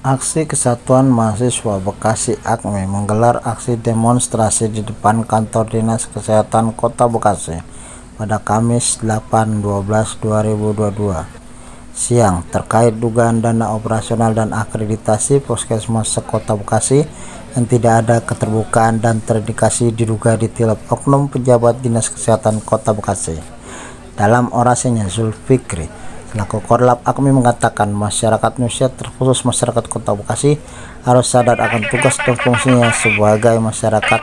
Aksi Kesatuan Mahasiswa Bekasi AKMI menggelar aksi demonstrasi di depan kantor Dinas Kesehatan Kota Bekasi pada Kamis 8/12/2022 siang terkait dugaan dana operasional dan akreditasi Puskesmas Sekota Bekasi yang tidak ada keterbukaan dan terindikasi diduga ditilap oknum pejabat Dinas Kesehatan Kota Bekasi. Dalam orasinya, Zulfikri selaku Korlap AKMI mengatakan masyarakat Indonesia terkhusus masyarakat Kota Bekasi harus sadar akan tugas dan fungsinya sebagai masyarakat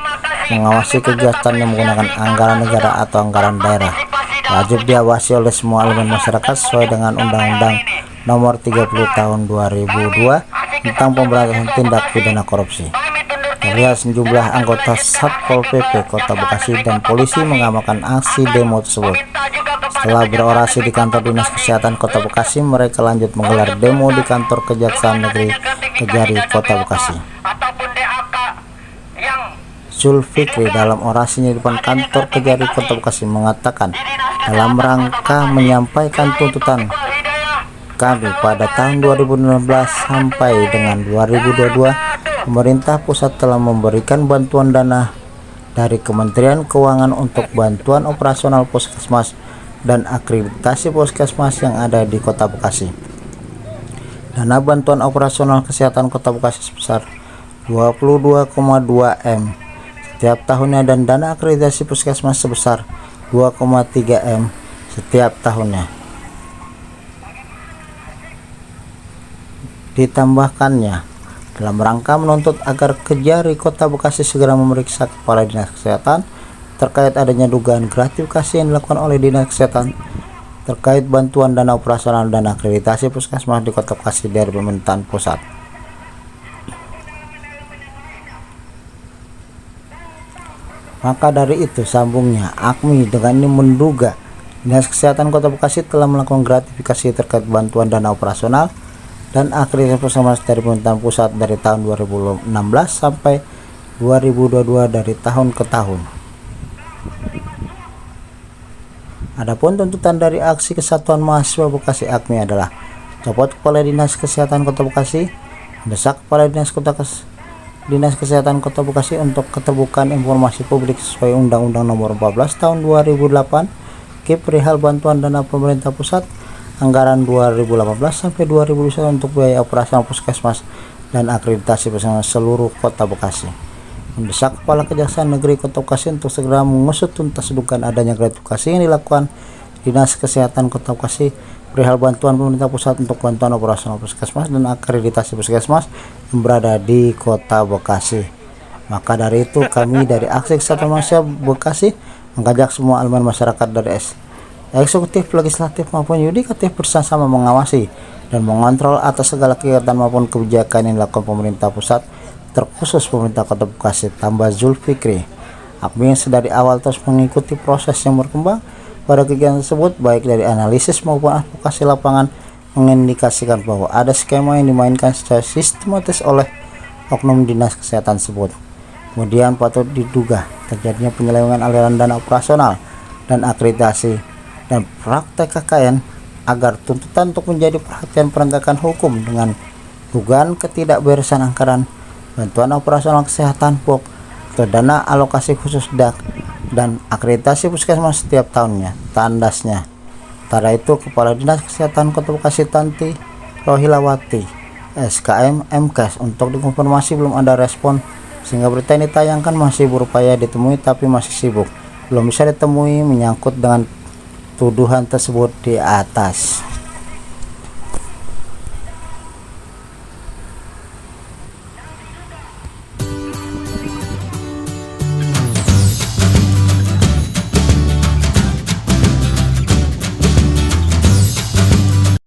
mengawasi kegiatan yang menggunakan anggaran negara atau anggaran daerah. Wajib diawasi oleh semua elemen masyarakat sesuai dengan Undang-Undang Nomor 30 Tahun 2002 tentang pemberantasan tindak pidana korupsi. Terlihat sejumlah anggota Satpol PP Kota Bekasi dan polisi mengamankan aksi demo tersebut. Setelah berorasi di kantor Dinas Kesehatan Kota Bekasi, mereka lanjut menggelar demo di kantor Kejaksaan Negeri Kejari Kota Bekasi. Zulfikri dalam orasinya di depan kantor Kejari Kota Bekasi mengatakan dalam rangka menyampaikan tuntutan kami pada tahun 2016 sampai dengan 2022, pemerintah pusat telah memberikan bantuan dana dari Kementerian Keuangan untuk bantuan operasional puskesmas dan akreditasi puskesmas yang ada di Kota Bekasi. Dana bantuan operasional kesehatan Kota Bekasi sebesar 22,2 M setiap tahunnya dan dana akreditasi puskesmas sebesar 2,3 M setiap tahunnya. Ditambahkannya, dalam rangka menuntut agar Kejari Kota Bekasi segera memeriksa Kepala Dinas Kesehatan terkait adanya dugaan gratifikasi yang dilakukan oleh Dinas Kesehatan terkait bantuan dana operasional dan akreditasi puskesmas di Kota Bekasi dari pemerintahan pusat. Maka dari itu, sambungnya, AKMI dengan ini menduga Dinas Kesehatan Kota Bekasi telah melakukan gratifikasi terkait bantuan dana operasional dan akreditasi puskesmas dari pemerintahan pusat dari tahun 2016 sampai 2022 dari tahun ke tahun. Adapun tuntutan dari aksi Kesatuan Mahasiswa Bekasi AKMI adalah copot Kepala Dinas Kesehatan Kota Bekasi, mendesak Kepala Dinas Kesehatan Kota Bekasi untuk keterbukaan informasi publik sesuai Undang-Undang Nomor 14 Tahun 2008 KIP perihal bantuan dana pemerintah pusat anggaran 2018 sampai 2021 untuk biaya operasional puskesmas dan akreditasi puskesmas seluruh Kota Bekasi. Mendesak Kepala Kejaksaan Negeri Kota Bekasi untuk segera mengusut tuntas dugaan adanya gratifikasi yang dilakukan Dinas Kesehatan Kota Bekasi perihal bantuan pemerintah pusat untuk bantuan operasional puskesmas dan akreditasi puskesmas yang berada di Kota Bekasi. Maka dari itu, kami dari Aksi Kesatuan Mahasiswa Bekasi mengajak semua elemen masyarakat dari eksekutif, legislatif maupun yudikatif bersama-sama mengawasi dan mengontrol atas segala kegiatan maupun kebijakan yang dilakukan pemerintah pusat, terkhusus pemerintah Kota Bekasi. Tambah Zulfikri, AKMI yang sedari awal terus mengikuti proses yang berkembang pada kegiatan tersebut, baik dari analisis maupun advokasi lapangan, mengindikasikan bahwa ada skema yang dimainkan secara sistematis oleh oknum Dinas Kesehatan tersebut. Kemudian patut diduga terjadinya penyelewengan aliran dana operasional dan akreditasi dan praktek KKN agar tuntutan untuk menjadi perhatian penegakan hukum dengan dugaan ketidakberesan anggaran bantuan operasional kesehatan POK atau dana alokasi khusus DAK dan akreditasi puskesmas setiap tahunnya. Tandasnya, sementara itu Kepala Dinas Kesehatan Kota Bekasi Tanti Rohilawati SKM MKes untuk dikonfirmasi belum ada respon, sehingga berita ini ditayangkan masih berupaya ditemui tapi masih sibuk, belum bisa ditemui menyangkut dengan tuduhan tersebut di atas.